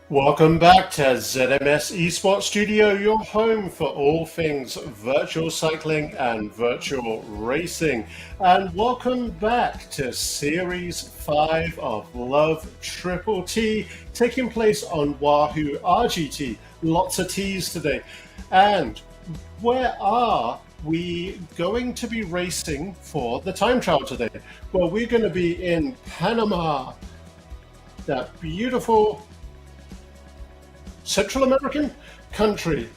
Welcome back to ZMS Esports Studio, your home for all things virtual cycling and virtual racing. And welcome back to Series 5 of Love Triple T, taking place on Wahoo RGT. Lots of T's today. And where are we going to be racing for the time trial today? Well, we're going to be in Panama, that beautiful Central American country.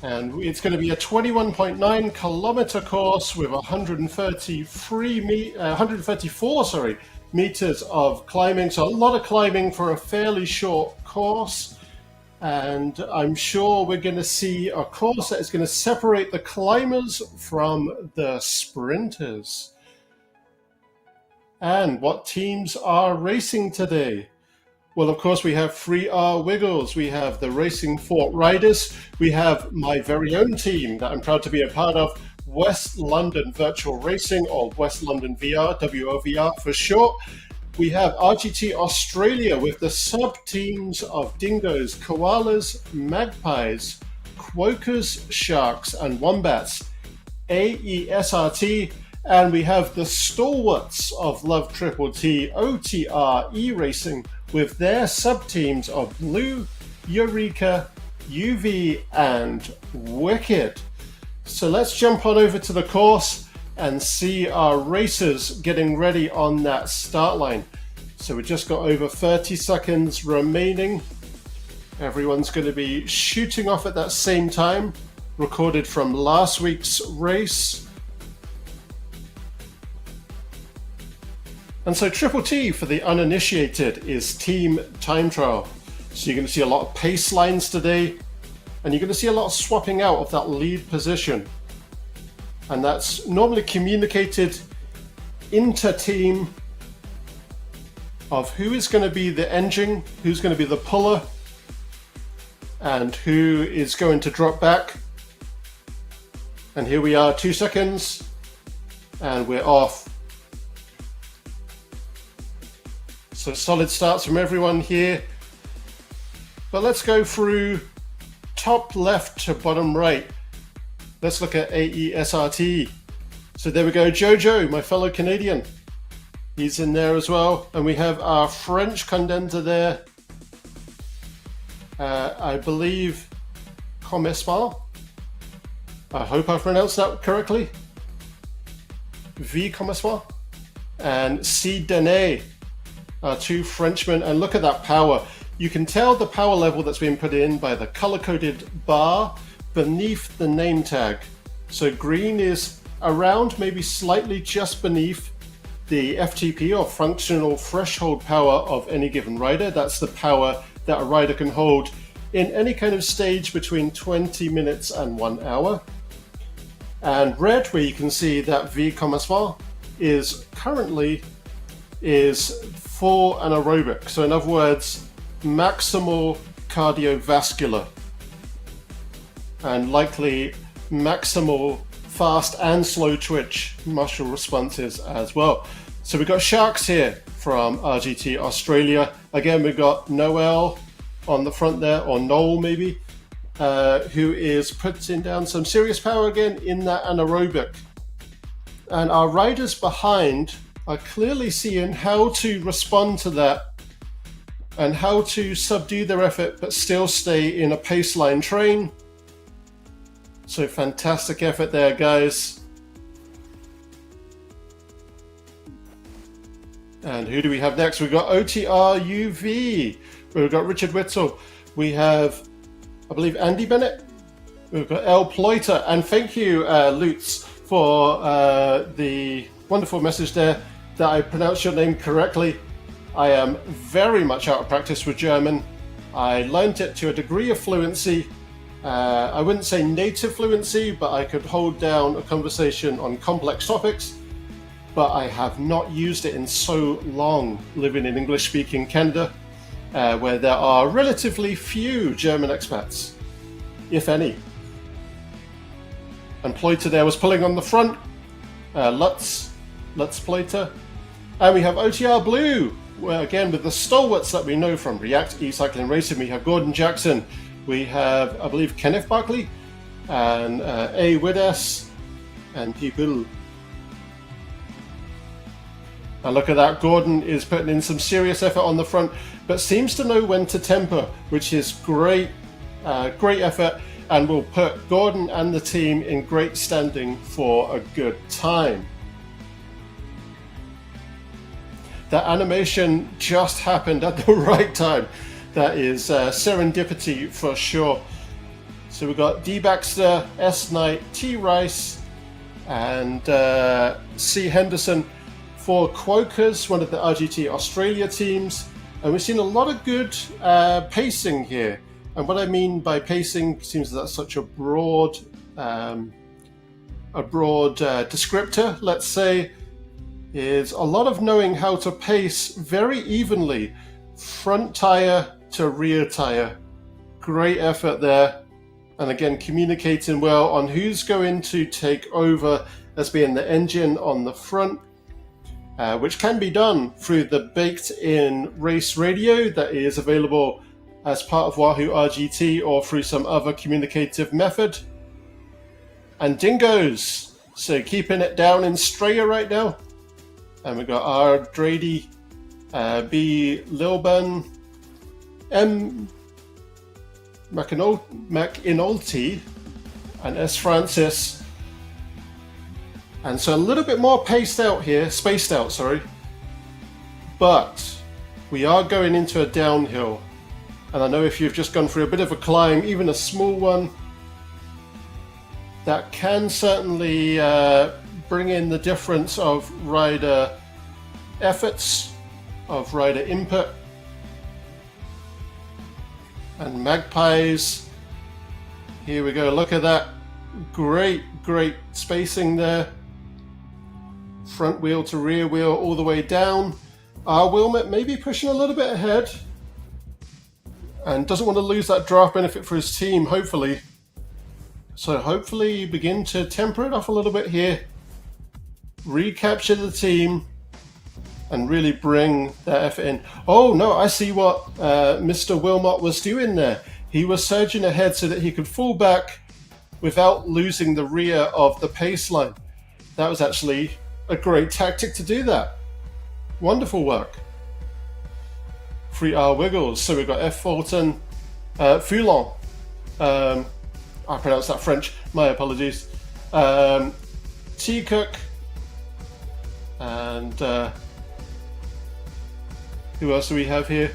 And it's going to be a 21.9 kilometer course with 134 meters of climbing. So a lot of climbing for a fairly short course. And I'm sure we're going to see a course that is going to separate the climbers from the sprinters. And what teams are racing today? Well, of course, we have 3R Wiggles, we have the Racing Fort Riders, we have my very own team that I'm proud to be a part of, West London Virtual Racing, or West London VR, WOVR for short. We have RGT Australia with the sub-teams of dingoes, koalas, magpies, quokkas, sharks, and wombats. AESRT, and we have the stalwarts of Love Triple T, OTR E-Racing, with their sub-teams of Blue, Eureka, UV, and Wicked. So let's jump on over to the course and see our racers getting ready on that start line. So we just got over 30 seconds remaining. Everyone's going to be shooting off at that same time, recorded from last week's race. And so Triple T, for the uninitiated, is team time trial. So you're going to see a lot of pace lines today, and you're going to see a lot of swapping out of that lead position. And that's normally communicated inter-team of who is going to be the engine, who's going to be the puller, and who is going to drop back. And here we are, 2 seconds, and we're off. So solid starts from everyone here. But let's go through top left to bottom right. Let's look at AESRT. So there we go, Jojo, my fellow Canadian. He's in there as well. And we have our French condenser there. I believe Comespa. I hope I pronounced that correctly. V Comespa. And C Dene. Two Frenchmen, and look at that power. You can tell the power level that's been put in by the color-coded bar beneath the name tag. So green is around, maybe slightly just beneath the FTP, or functional threshold power, of any given rider. That's the power that a rider can hold in any kind of stage between 20 minutes and 1 hour. And red, where you can see that V Comespa is currently for anaerobic. So in other words, maximal cardiovascular, and likely maximal fast and slow twitch muscle responses as well. So we've got Sharks here from RGT Australia. Again, we've got Noel on the front there, or Noel maybe, who is putting down some serious power again in that anaerobic. And our riders behind are clearly seeing how to respond to that and how to subdue their effort but still stay in a paceline train. So fantastic effort there, guys. And who do we have next? We've got OTR UV. We've got Richard Witzel. We have, I believe, Andy Bennett. We've got El Ploiter. And thank you, Lutz, for the wonderful message there that I pronounced your name correctly. I am very much out of practice with German. I learned it to a degree of fluency. I wouldn't say native fluency, but I could hold down a conversation on complex topics. But I have not used it in so long living in English-speaking Canada, where there are relatively few German expats, if any. And Ploiter there was pulling on the front. Lutz Ploiter. And we have OTR Blue well, again, with the stalwarts that we know from React E-Cycling Racing, we have Gordon Jackson, we have, I believe, Kenneth Barkley, and A. Wides, and people. And look at that, Gordon is putting in some serious effort on the front, but seems to know when to temper, which is great, great effort, and will put Gordon and the team in great standing for a good time. That animation just happened at the right time. That is serendipity for sure. So we've got D. Baxter, S. Knight, T. Rice, and C. Henderson for Quokers, one of the RGT Australia teams. And we've seen a lot of good pacing here. And what I mean by pacing seems that's such a broad descriptor, let's say, is a lot of knowing how to pace very evenly, front tire to rear tire. Great effort there. And again, communicating well on who's going to take over as being the engine on the front, which can be done through the baked-in race radio that is available as part of Wahoo RGT or through some other communicative method. And dingoes, so keeping it down in Straya right now. And we've got R. Drady, B. Lilburn, M. McInulty, and S. Francis. And so a little bit more spaced out, sorry. But we are going into a downhill. And I know if you've just gone through a bit of a climb, even a small one, that can certainly bring in the difference of rider efforts, of rider input. And Magpies, here we go, look at that. Great spacing there. Front wheel to rear wheel all the way down. Our Wilmot maybe pushing a little bit ahead and doesn't want to lose that draft benefit for his team, hopefully. So hopefully begin to temper it off a little bit here, recapture the team, and really bring that effort in. Oh no, I see what Mr. Wilmot was doing there. He was surging ahead so that he could fall back without losing the rear of the pace line. That was actually a great tactic to do that. Wonderful work. 3R Wiggles. So we've got F. Fulton, Foulon. I pronounced that French. My apologies. T. Cook. And who else do we have here?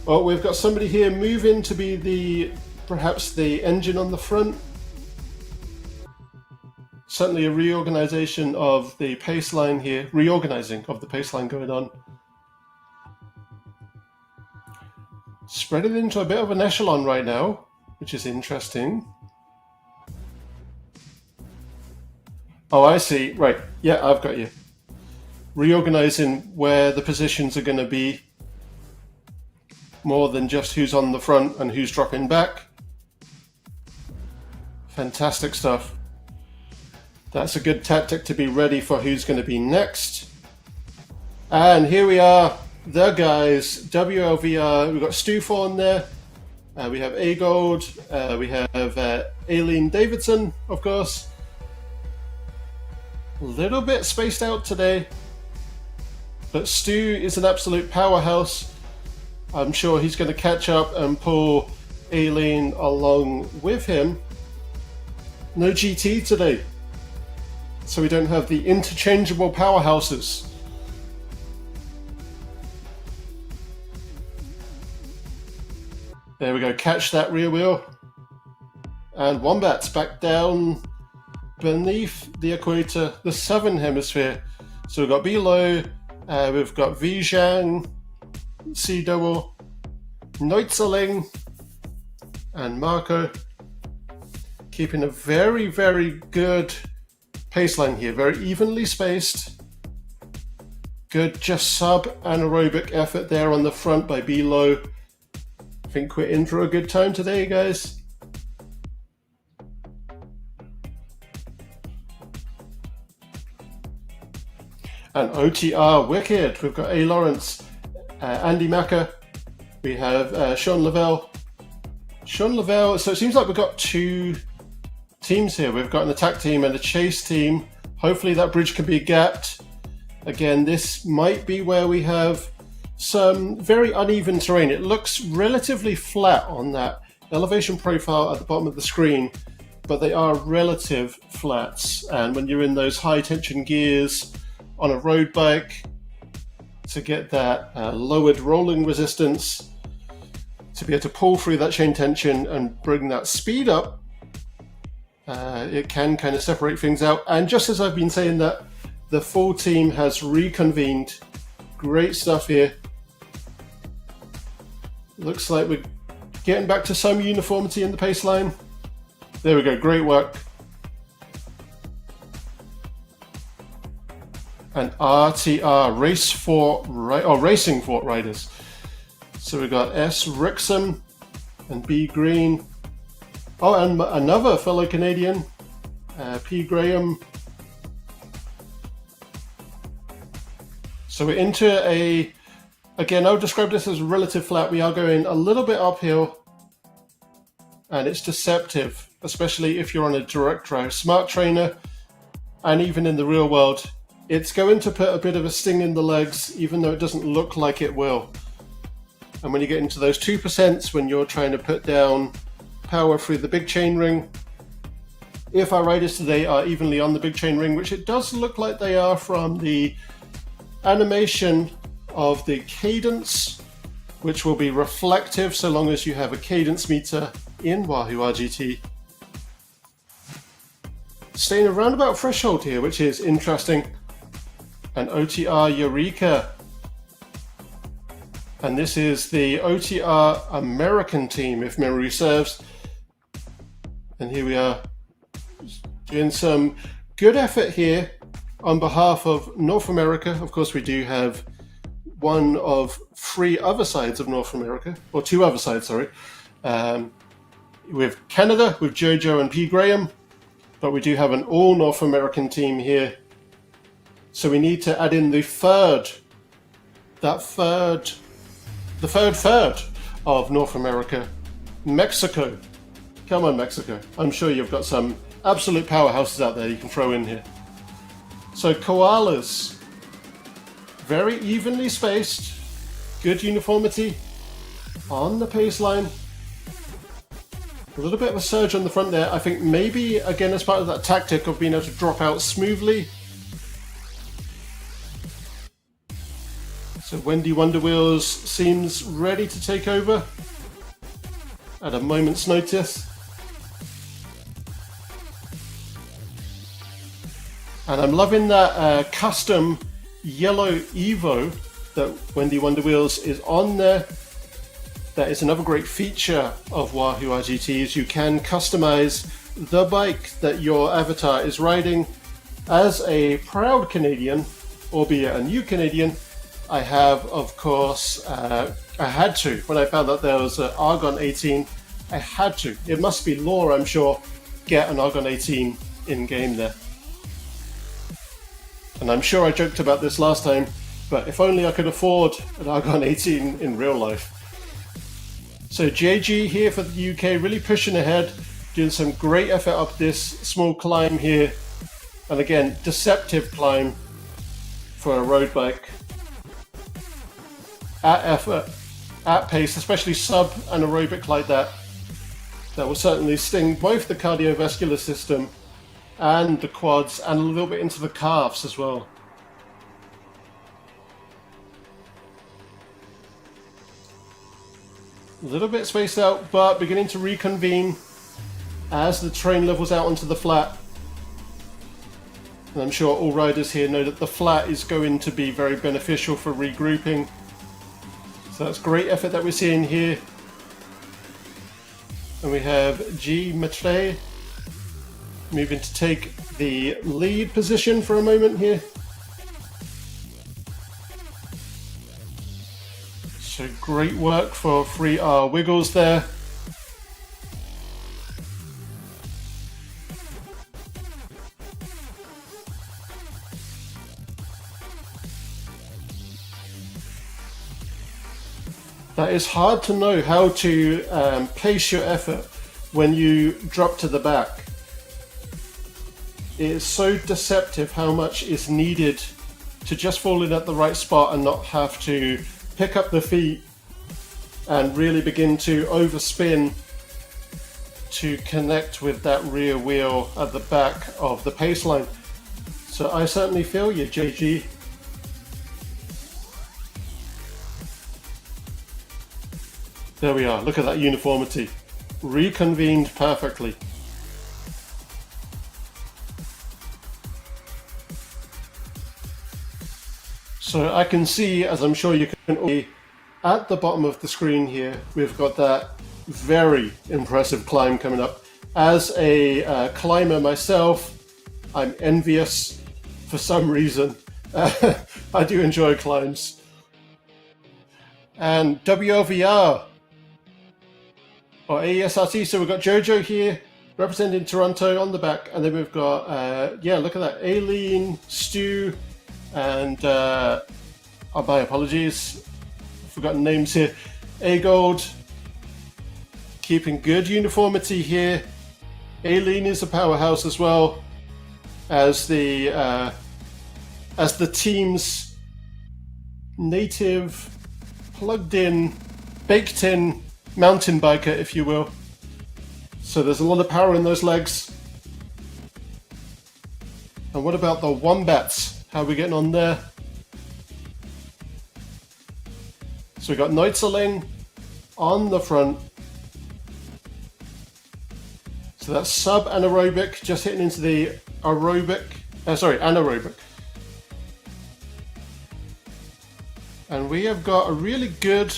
Oh, we've got somebody here moving to be perhaps the engine on the front. Certainly a reorganization of the pace line here. Reorganizing of the pace line going on. Spread it into a bit of an echelon right now, which is interesting. Oh, I see. Right. Yeah, I've got you. Reorganizing where the positions are going to be more than just who's on the front and who's dropping back. Fantastic stuff. That's a good tactic to be ready for who's going to be next. And here we are, the guys, WLVR. We've got Stu Fawn there. We have A-Gold. We have Aileen Davidson, of course. A little bit spaced out today. But Stu is an absolute powerhouse. I'm sure he's going to catch up and pull Aileen along with him. No GT today. So we don't have the interchangeable powerhouses. There we go, catch that rear wheel. And Wombat's back down beneath the equator, the southern hemisphere. So we've got Below, we've got Vijang, C Double, Neutzeling, and Marco. Keeping a very, very good pace line here, very evenly spaced. Good, just sub-anaerobic effort there on the front by Below. I think we're in for a good time today, guys. And OTR Wicked. We've got A. Lawrence, Andy Macker. We have Sean Lavelle. So it seems like we've got two teams here. We've got an attack team and a chase team. Hopefully that bridge can be gapped. Again, this might be where we have some very uneven terrain. It looks relatively flat on that elevation profile at the bottom of the screen, but they are relative flats. And when you're in those high tension gears on a road bike, to get that lowered rolling resistance, to be able to pull through that chain tension and bring that speed up, it can kind of separate things out. And just as I've been saying that, the full team has reconvened. Great stuff here. Looks like we're getting back to some uniformity in the pace line. There we go, great work. And RTR, Racing Fort Riders. So we've got S. Rixham and B. Green. Oh, and another fellow Canadian, P. Graham. So we're into again, I would describe this as relative flat. We are going a little bit uphill, and it's deceptive, especially if you're on a direct drive. Smart trainer, and even in the real world, it's going to put a bit of a sting in the legs, even though it doesn't look like it will. And when you get into those 2%, when you're trying to put down power through the big chain ring, if our riders today are evenly on the big chain ring, which it does look like they are from the animation of the cadence, which will be reflective so long as you have a cadence meter in Wahoo RGT. Staying around about threshold here, which is interesting. And OTR Eureka. And this is the OTR American team, if memory serves. And here we are doing some good effort here on behalf of North America. Of course, we do have one of three other sides of North America, or two other sides, sorry. With Canada, with Jojo and P. Graham, but we do have an all North American team here. So we need to add in the third of North America, Mexico. Come on, Mexico. I'm sure you've got some absolute powerhouses out there you can throw in here. So koalas, very evenly spaced, good uniformity on the pace line. A little bit of a surge on the front there. I think maybe, again, as part of that tactic of being able to drop out smoothly. So Wendy Wonderwheels seems ready to take over at a moment's notice. And I'm loving that custom yellow Evo that Wendy Wonderwheels is on there. That is another great feature of Wahoo RGTs. You can customize the bike that your avatar is riding. As a proud Canadian, albeit a new Canadian, I have, of course, I had to. When I found out there was an Argon 18, I had to. It must be law, I'm sure, get an Argon 18 in-game there. And I'm sure I joked about this last time, but if only I could afford an Argon 18 in real life. So JG here for the UK, really pushing ahead, doing some great effort up this small climb here. And again, deceptive climb for a road bike. At effort, at pace, especially sub-anaerobic like that, that will certainly sting both the cardiovascular system and the quads and a little bit into the calves as well. A little bit spaced out, but beginning to reconvene as the train levels out onto the flat. And I'm sure all riders here know that the flat is going to be very beneficial for regrouping. So that's great effort that we're seeing here. And we have G. Matre moving to take the lead position for a moment here. So great work for 3R Wiggles there. that it's hard to know how to pace your effort when you drop to the back. It is so deceptive how much is needed to just fall in at the right spot and not have to pick up the feet and really begin to overspin to connect with that rear wheel at the back of the pace line. So I certainly feel you, JG. There we are, look at that uniformity. Reconvened perfectly. So I can see, as I'm sure you can all see, at the bottom of the screen here, we've got that very impressive climb coming up. As a climber myself, I'm envious for some reason. I do enjoy climbs. And WLVR, or AESRT, so we've got Jojo here, representing Toronto on the back, and then we've got, yeah, look at that, Aileen, Stu, and, oh, my apologies, I've forgotten names here, A-Gold, keeping good uniformity here. Aileen is a powerhouse as well, as the team's native, plugged-in, baked-in mountain biker, if you will. So there's a lot of power in those legs. And what about the Wombats? How are we getting on there? So we got Neutzeling on the front. So that's sub-anaerobic, just hitting into the anaerobic. And we have got a really good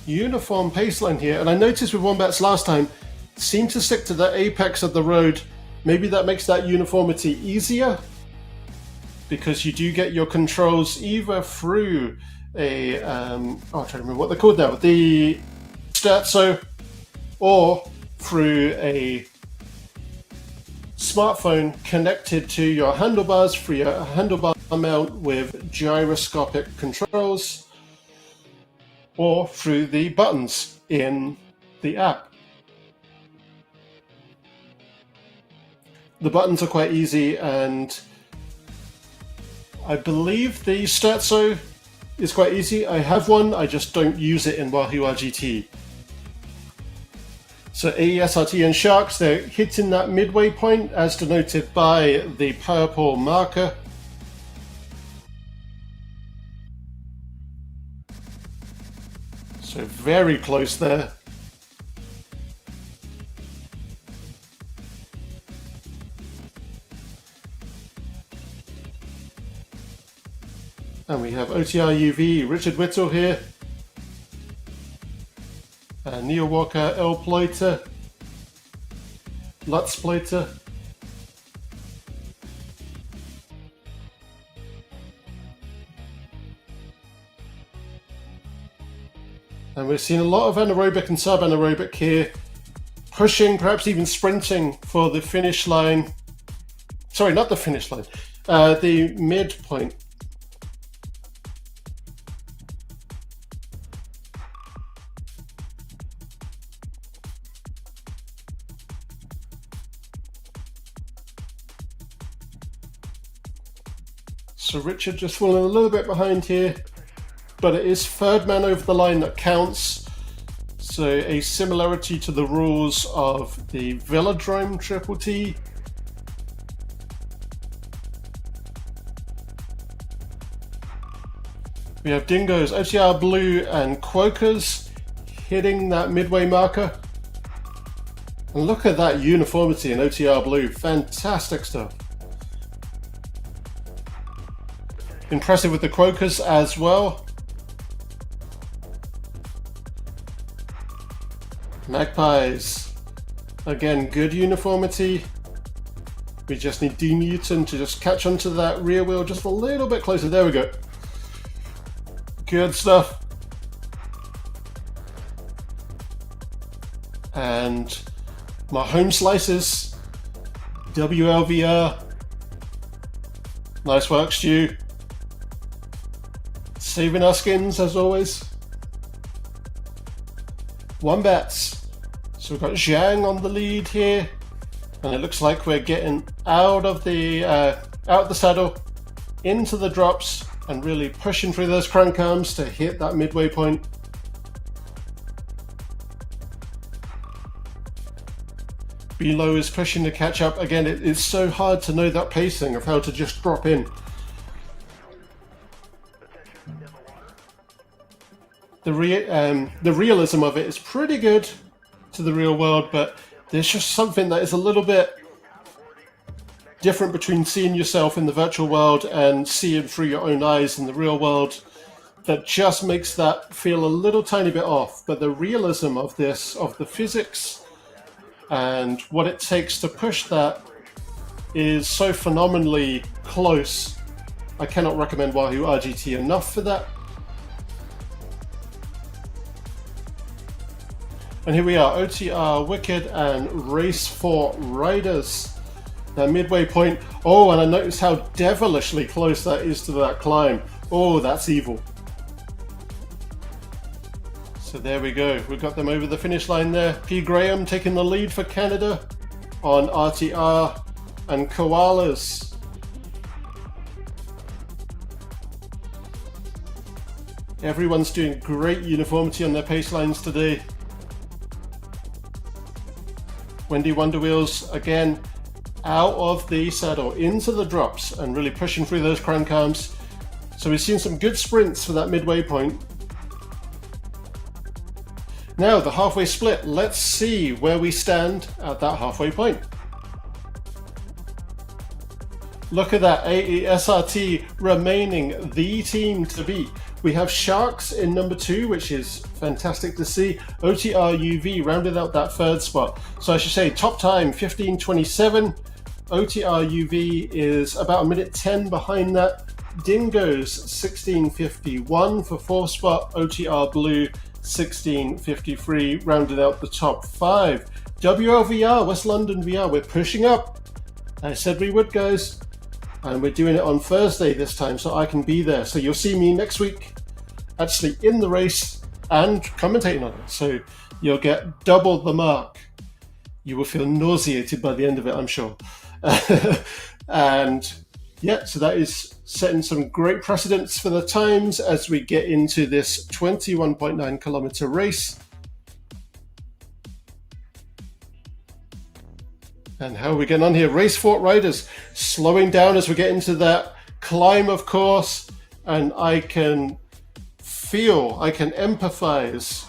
uniform pace line here. And I noticed with Wombats last time, seem to stick to the apex of the road. Maybe that makes that uniformity easier, because you do get your controls either through a, I'm trying to remember what they're called now, the Sterzo, or through a smartphone connected to your handlebars for your handlebar mount with gyroscopic controls, or through the buttons in the app. The buttons are quite easy, and I believe the Sterzo is quite easy. I have one, I just don't use it in Wahoo RGT. So AESRT and Sharks, they're hitting that midway point as denoted by the purple marker. So very close there. And we have OTR UV, Richard Whittle here. Neil Walker, L. Ploiter, Lutz Ploiter. And we're seeing a lot of anaerobic and sub-anaerobic here, pushing, perhaps even sprinting for the finish line. Sorry, not the finish line, the midpoint. So Richard just falling a little bit behind here, but it is third man over the line that counts. So a similarity to the rules of the Velodrome Triple T. We have Dingoes, OTR Blue and Quokers hitting that midway marker. And look at that uniformity in OTR Blue, fantastic stuff. Impressive with the Quokers as well. Magpies, again, good uniformity. We just need D Newton to just catch onto that rear wheel just a little bit closer. There we go. Good stuff. And my home slices, WLVR. Nice work, Stu. Saving our skins as always. Wombats. So we've got Zhang on the lead here, and it looks like we're getting out of the saddle, into the drops, and really pushing through those crank arms to hit that midway point. Below is pushing to catch up. Again, it's so hard to know that pacing of how to just drop in. The realism of it is pretty good to the real world, but there's just something that is a little bit different between seeing yourself in the virtual world and seeing through your own eyes in the real world that just makes that feel a little tiny bit off. But the realism of this, of the physics and what it takes to push that, is so phenomenally close. I cannot recommend Wahoo RGT enough for that. And here we are, OTR, Wicked, and Race 4 Riders. That midway point. Oh, and I noticed how devilishly close that is to that climb. Oh, that's evil. So there we go. We've got them over the finish line there. P. Graham taking the lead for Canada on RTR and Koalas. Everyone's doing great uniformity on their pace lines today. Wendy Wonderwheels, again, out of the saddle, into the drops, and really pushing through those crank arms. So we've seen some good sprints for that midway point. Now, the halfway split. Let's see where we stand at that halfway point. Look at that, AESRT remaining the team to beat. We have Sharks in number 2, which is fantastic to see. OTR UV rounded out that third spot. So I should say top time 15:27. OTR UV is about a minute 10 behind that. Dingoes 16:51 for 4th spot. OTR Blue 16:53 rounded out the top 5. WLVR, West London VR, we're pushing up. I said we would, guys. And we're doing it on Thursday this time, so I can be there. So you'll see me next week, actually in the race and commentating on it. So you'll get double the mark. You will feel nauseated by the end of it, I'm sure. And yeah, so that is setting some great precedents for the times as we get into this 21.9 kilometer race. And how are we getting on here? Race 4 riders slowing down as we get into that climb, of course. And I can feel, I can empathize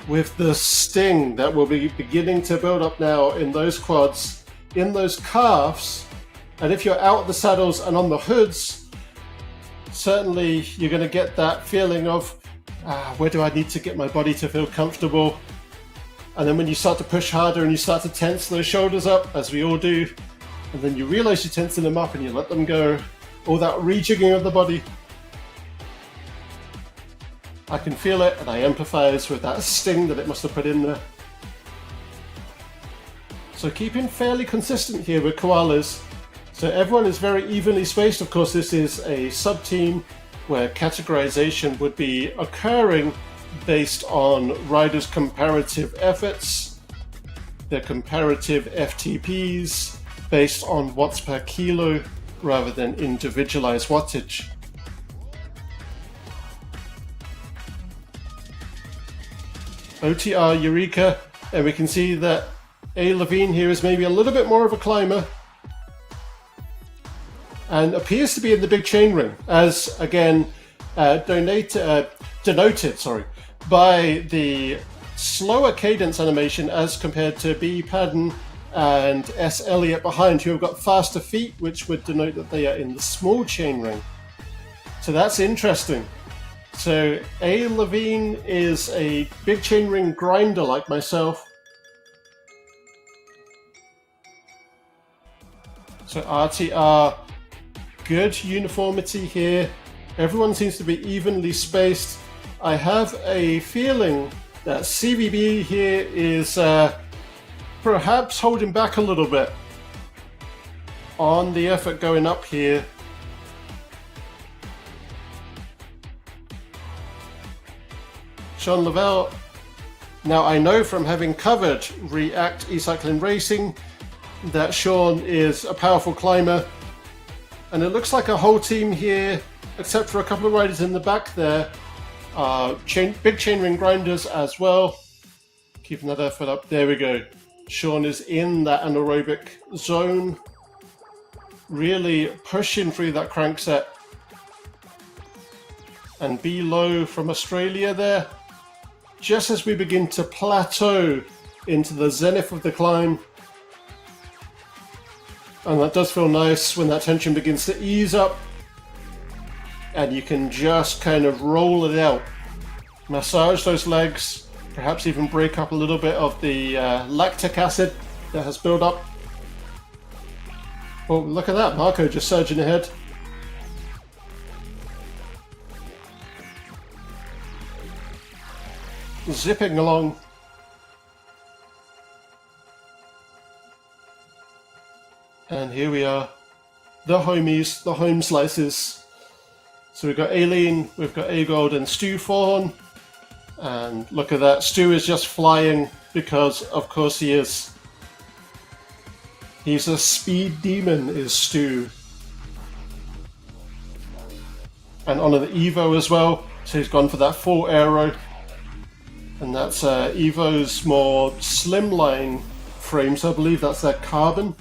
with the sting that will be beginning to build up now in those quads, in those calves. And if you're out of the saddles and on the hoods, certainly you're going to get that feeling of, where do I need to get my body to feel comfortable? And then when you start to push harder and you start to tense those shoulders up, as we all do, and then you realize you're tensing them up and you let them go, all that rejigging of the body. I can feel it and I empathize with that sting that it must have put in there. So keeping fairly consistent here with koalas. So everyone is very evenly spaced. Of course, this is a sub-team where categorization would be occurring based on riders' comparative efforts, their comparative FTPs, based on watts per kilo rather than individualized wattage. OTR Eureka, and we can see that A. Levine here is maybe a little bit more of a climber and appears to be in the big chain ring, as again denoted by the slower cadence animation as compared to B. Padden and S. Elliott behind, who have got faster feet, which would denote that they are in the small chain ring. So that's interesting. So A. Levine is a big chain ring grinder like myself. So RTR, good uniformity here. Everyone seems to be evenly spaced. I have a feeling that CVB here is perhaps holding back a little bit on the effort going up here. Sean Lavelle Now I know from having covered React eCycling Racing that Sean is a powerful climber, and it looks like a whole team here, except for a couple of riders in the back there, big chainring grinders as well. Keeping that effort up. There we go. Sean is in that anaerobic zone, really pushing through that crankset. And B low from Australia there. Just as we begin to plateau into the zenith of the climb. And that does feel nice when that tension begins to ease up. And you can just kind of roll it out. Massage those legs. Perhaps even break up a little bit of the lactic acid that has built up. Oh, look at that. Marco just surging ahead. Zipping along. And here we are. The homies, the home slices. So we've got Aileen, we've got A-Gold and Stu Fawn. And look at that, Stu is just flying because of course he is. He's a speed demon, is Stu. And on the Evo as well, so he's gone for that full aero. And that's Evo's more slimline frame, so I believe that's their carbon.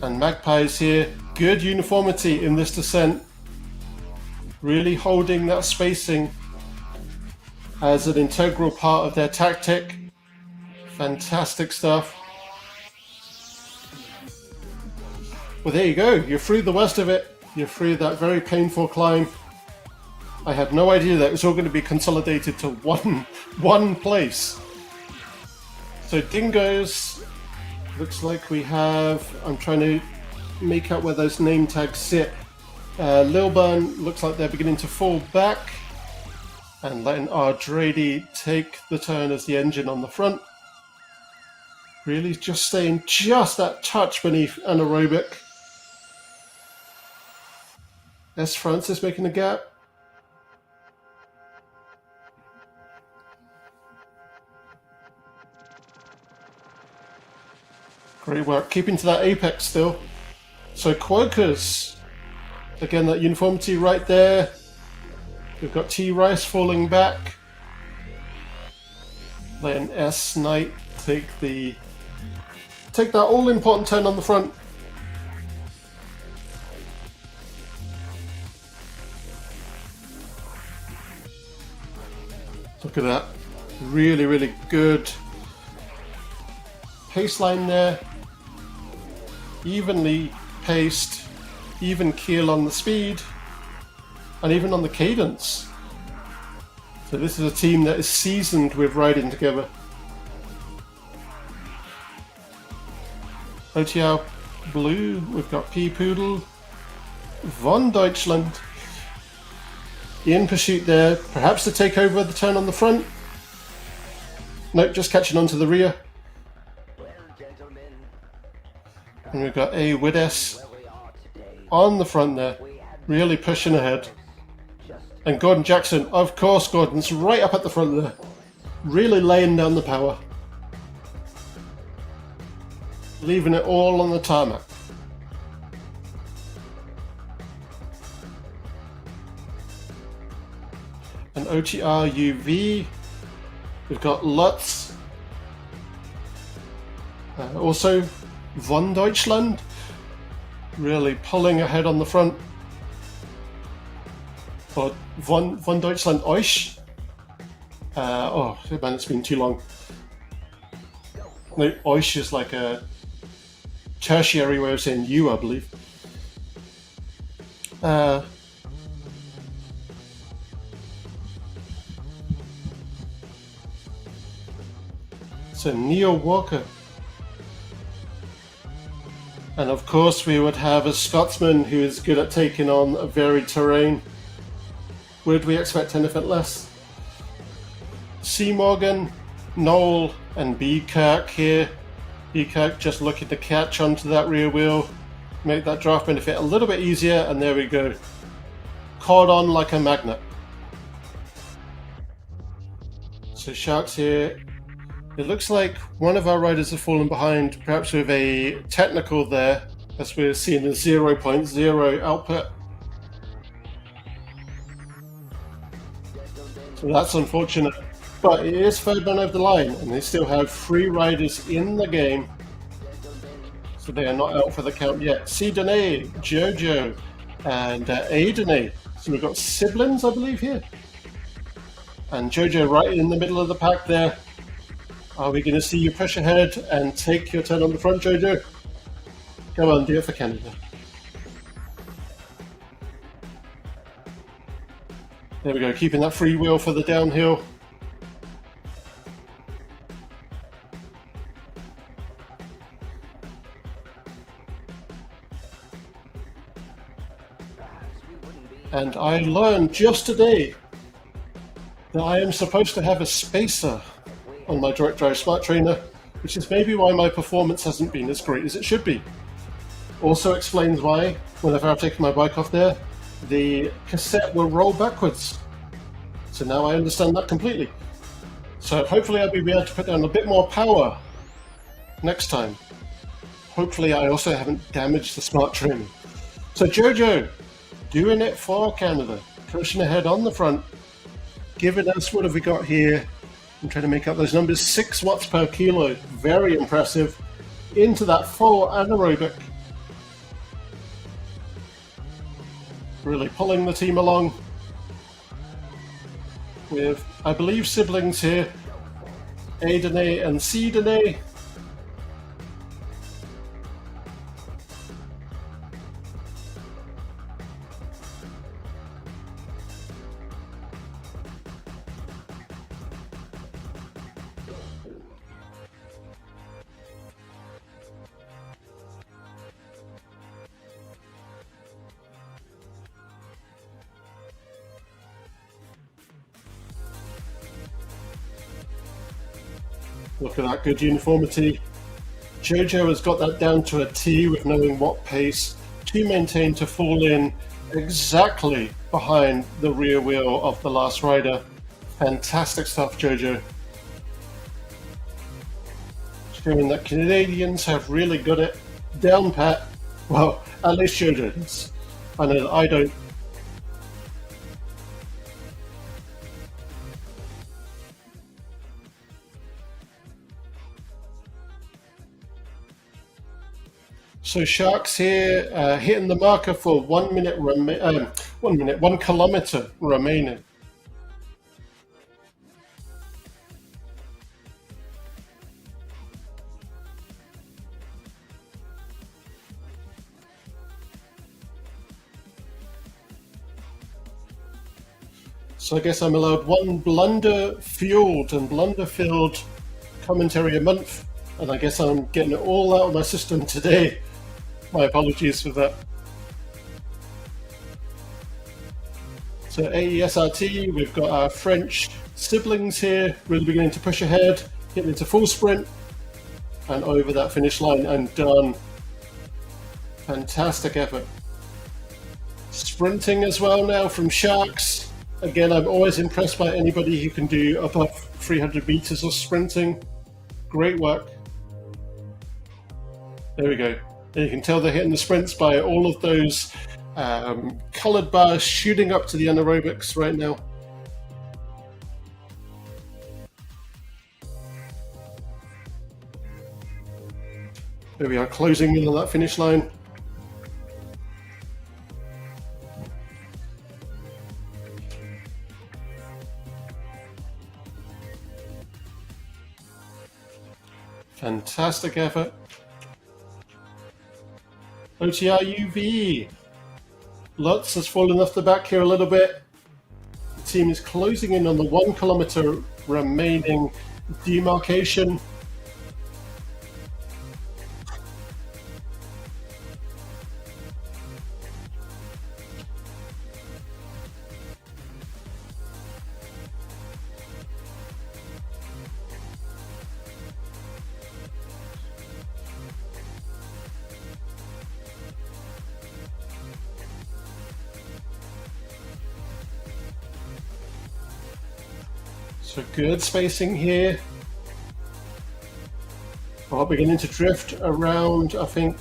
And Magpie's here. Good uniformity in this descent. Really holding that spacing as an integral part of their tactic. Fantastic stuff. Well, there you go. You're through the worst of it. You're through that very painful climb. I had no idea that it was all going to be consolidated to one place. So dingoes. Looks like we have... I'm trying to make out where those name tags sit. Lilburn looks like they're beginning to fall back and letting Ardrady take the turn as the engine on the front. Really just staying just that touch beneath anaerobic. S. Francis making a gap. Great work, keeping to that apex still. So Quokers, again that uniformity right there. We've got T Rice falling back. Letting S Knight take that all important turn on the front. Look at that. Really, really good pace line there. Evenly paced, even keel on the speed, and even on the cadence. So this is a team that is seasoned with riding together. OTR Blue, we've got P Poodle, Von Deutschland in pursuit there, perhaps to take over the turn on the front. Nope, just catching on to the rear. And we've got A Wides on the front there, really pushing ahead. And Gordon Jackson, of course, Gordon's right up at the front there, really laying down the power. Leaving it all on the tarmac. And OTR UV, we've got Lutz. Also, Von Deutschland, really pulling ahead on the front. Or Von Deutschland Euch. Oh man, it's been too long. No, Euch is like a tertiary way of saying you, I believe. So Neo Walker. And of course we would have a Scotsman who is good at taking on a varied terrain. Would we expect anything less? C. Morgan, Noel and B. Kirk here. B. Kirk just looking to catch onto that rear wheel, make that draft benefit a little bit easier, and there we go. caught on like a magnet. So Sharks here. It looks like one of our riders have fallen behind, perhaps with a technical there, as we're seeing a 0.0 output. So that's unfortunate. But it is third man over the line, and they still have 3 riders in the game. So they are not out for the count yet. Sidane, Jojo, and Aidene. So we've got siblings, I believe, here. And Jojo right in the middle of the pack there. Are we going to see you push ahead and take your turn on the front, Jojo? Come on, do it for Canada. There we go, keeping that free wheel for the downhill. And I learned just today that I am supposed to have a spacer on my direct drive smart trainer, which is maybe why my performance hasn't been as great as it should be. Also explains why, whenever I've taken my bike off there, the cassette will roll backwards. So now I understand that completely. So hopefully I'll be able to put down a bit more power next time. Hopefully I also haven't damaged the smart trainer. So Jojo, doing it for Canada, pushing ahead on the front, giving us, what have we got here? I'm trying to make up those numbers, 6 watts per kilo, very impressive, into that full anaerobic. Really pulling the team along with, I believe, siblings here, Aidene and Sidane. Look at that good uniformity. Jojo has got that down to a T with knowing what pace to maintain to fall in exactly behind the rear wheel of the last rider. Fantastic stuff, Jojo. Showing that Canadians have really got it down pat. Well, at least Jojo does. I know that I don't. So Sharks here hitting the marker for 1 minute, 1 kilometer remaining. So I guess I'm allowed 1 blunder-fueled and blunder-filled commentary a month, and I guess I'm getting it all out of my system today. My apologies for that. So AESRT, we've got our French siblings here, really beginning to push ahead, getting into full sprint, and over that finish line and done. Fantastic effort. Sprinting as well now from Sharks. Again, I'm always impressed by anybody who can do above 300 meters of sprinting. Great work. There we go. And you can tell they're hitting the sprints by all of those colored bars shooting up to the anaerobics right now. There we are, closing in on that finish line. Fantastic effort. OTR UV. Lutz has fallen off the back here a little bit. The team is closing in on the 1 kilometer remaining demarcation. So good spacing here. Are beginning to drift around. I think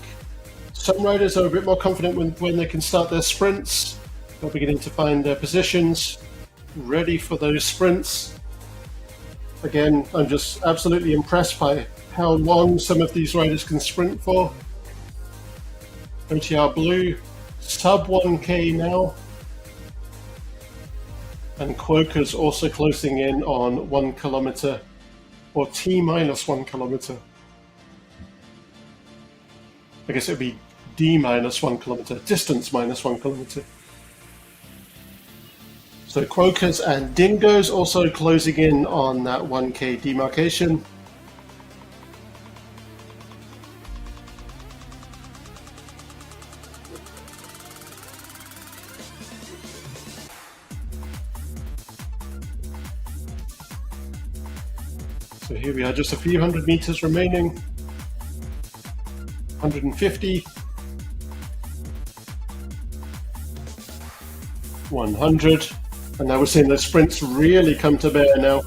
some riders are a bit more confident when they can start their sprints. They're beginning to find their positions, ready for those sprints. Again, I'm just absolutely impressed by how long some of these riders can sprint for. OTR Blue, sub 1K now. And Quokka's also closing in on 1 kilometer, or T-minus 1 kilometer. I guess it would be D-minus 1 kilometer, distance minus 1 kilometer. So Quokkas and Dingoes also closing in on that 1K demarcation. So here we are, just a few hundred meters remaining. 150. 100. And now we're seeing those sprints really come to bear now.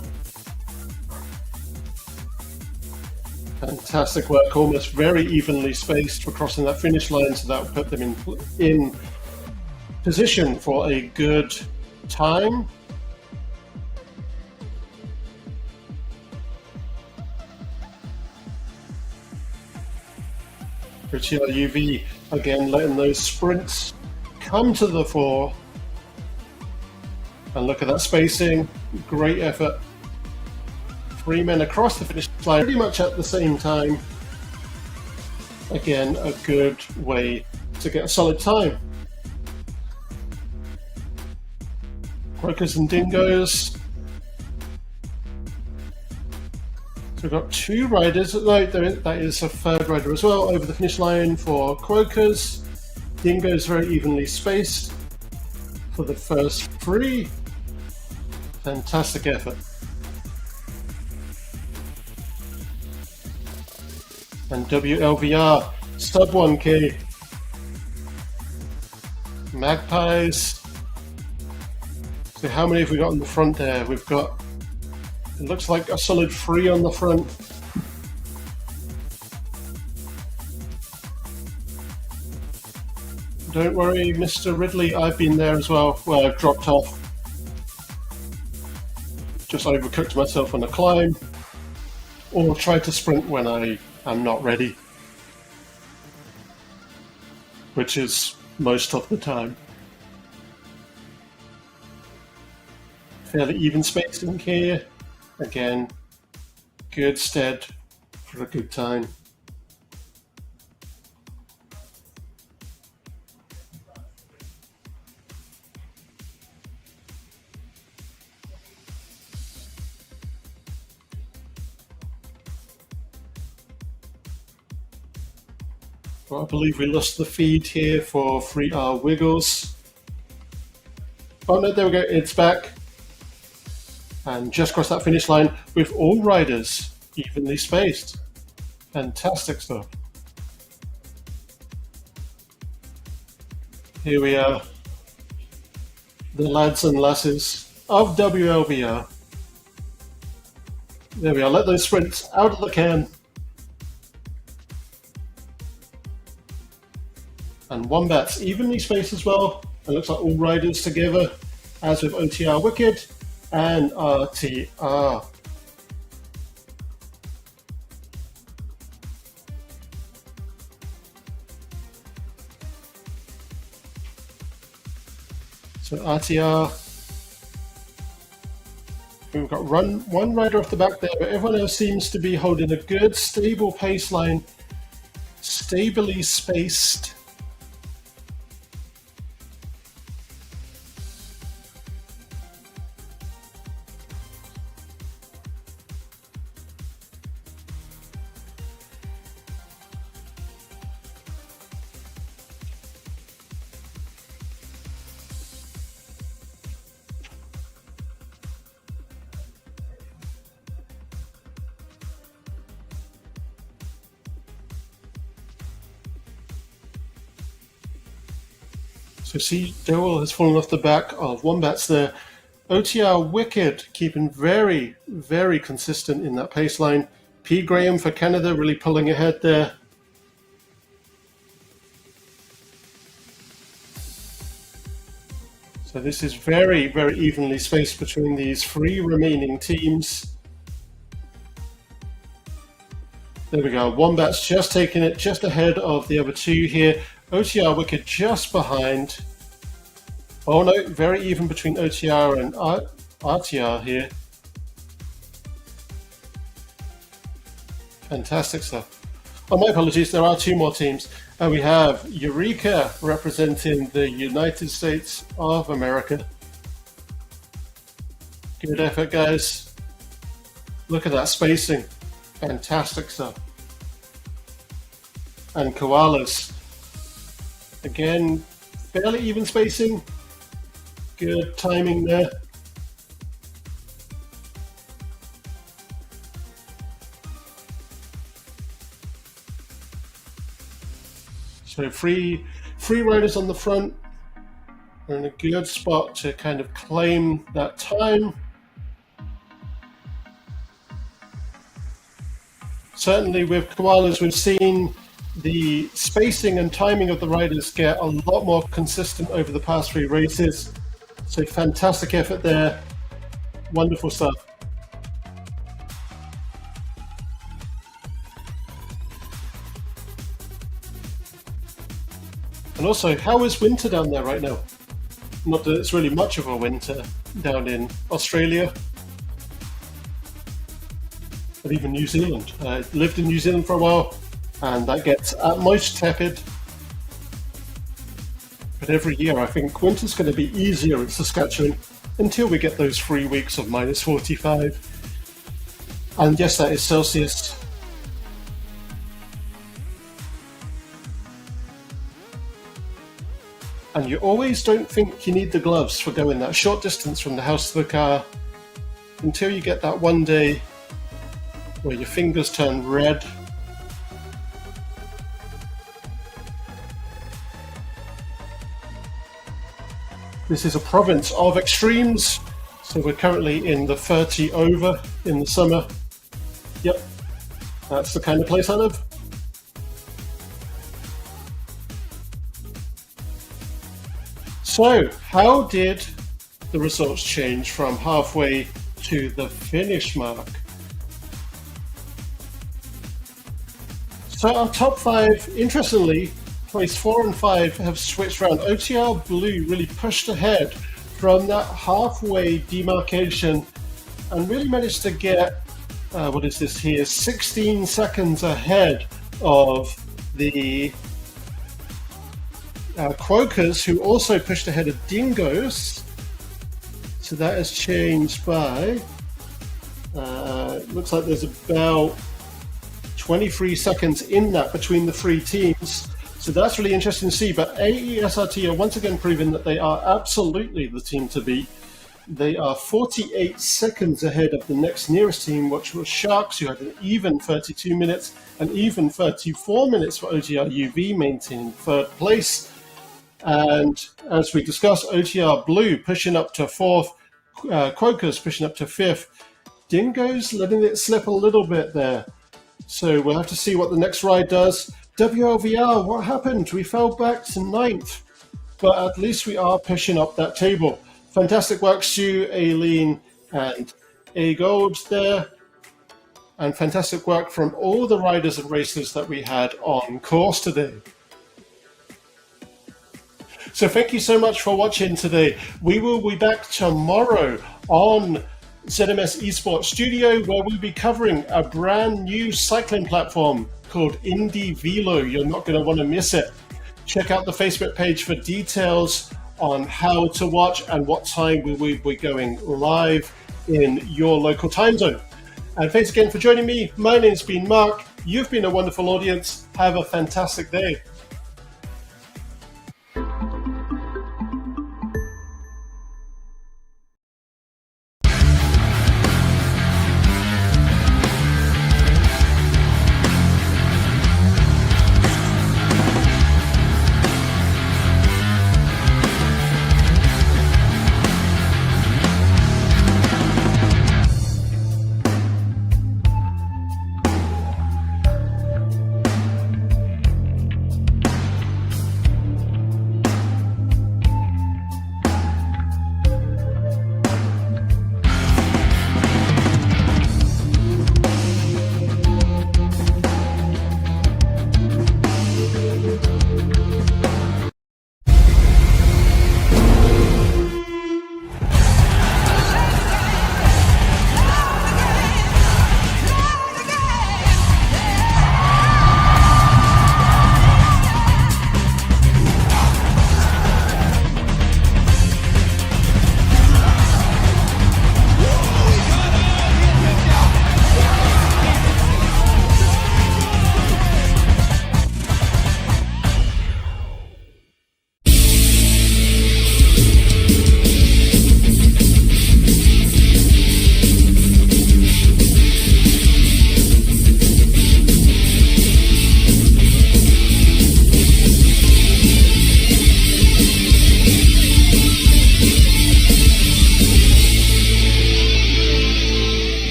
Fantastic work, almost very evenly spaced for crossing that finish line, so that will put them in position for a good time. OTR UV again letting those sprints come to the fore. And look at that spacing, great effort. 3 men across the finish line pretty much at the same time. Again, a good way to get a solid time. Quokkas and Dingoes. So we've got 2 riders, that is a 3rd rider as well, over the finish line for Quokkas. Dingoes very evenly spaced for the first 3. Fantastic effort. And WLVR, sub 1K. Magpies. So how many have we got on the front there? We've got, it looks like a solid 3 on the front. Don't worry, Mr. Ridley, I've been there as well. Well, I've dropped off. Just overcooked myself on a climb, or tried to sprint when I am not ready, which is most of the time. Fairly even spacing here. Again, good stead for a good time. Well, I believe we lost the feed here for 3R Wiggles. Oh no, there we go, it's back. And just crossed that finish line with all riders evenly spaced. Fantastic stuff. Here we are, the lads and lasses of WLBR. There we are, let those sprints out of the can. And Wombats evenly spaced as well. It looks like all riders together, as with OTR Wicked and RTR. So RTR, we've got one rider off the back there, but everyone else seems to be holding a good, stable pace line, stably spaced. So see, Daryl has fallen off the back of Wombats there. OTR Wicked keeping very, very consistent in that pace line. P. Graham for Canada really pulling ahead there. So this is very, very evenly spaced between these 3 remaining teams. There we go. Wombat's just taking it just ahead of the other 2 here. OTR Wicked just behind. Oh no, very even between OTR and RTR here. Fantastic stuff. Oh, my apologies, there are 2 more teams. And we have Eureka representing the United States of America. Good effort, guys. Look at that spacing. Fantastic stuff. And Koalas. Again, fairly even spacing. Good timing there. So three riders on the front are in a good spot to kind of claim that time. Certainly with Koalas, we've seen the spacing and timing of the riders get a lot more consistent over the past 3 races. So fantastic effort there. Wonderful stuff. And also, how is winter down there right now? Not that it's really much of a winter down in Australia, but even New Zealand. I lived in New Zealand for a while, and that gets at most tepid. But every year I think winter's going to be easier in Saskatchewan until we get those 3 weeks of minus 45. And yes, that is Celsius. And you always don't think you need the gloves for going that short distance from the house to the car until you get that one day where your fingers turn red. This is a province of extremes, so we're currently in the 30 over in the summer. Yep, that's the kind of place I live. So, how did the results change from halfway to the finish mark? So our top 5, interestingly, place 4 and 5 have switched around. OTR Blue really pushed ahead from that halfway demarcation and really managed to get, what is this here, 16 seconds ahead of the Quokkas, who also pushed ahead of Dingoes. So that has changed by, looks like there's about 23 seconds in that between the 3 teams. So that's really interesting to see. But AESRT are once again proving that they are absolutely the team to beat. They are 48 seconds ahead of the next nearest team, which was Sharks, who had an even 32 minutes and even 34 minutes for OTR UV, maintaining 3rd place. And as we discussed, OTR Blue pushing up to 4th, Quokkas pushing up to 5th. Dingoes letting it slip a little bit there. So we'll have to see what the next ride does. WLVR, what happened? We fell back to 9th, but at least we are pushing up that table. Fantastic work, Stu, Aileen, and A Gold there. And fantastic work from all the riders and racers that we had on course today. So thank you so much for watching today. We will be back tomorrow on ZMS Esports Studio, where we'll be covering a brand new cycling platform called Indy Velo. You're not going to want to miss it. Check out the Facebook page for details on how to watch and what time we will be going live in your local time zone. And thanks again for joining me. My name's been Mark. You've been a wonderful audience. Have a fantastic day.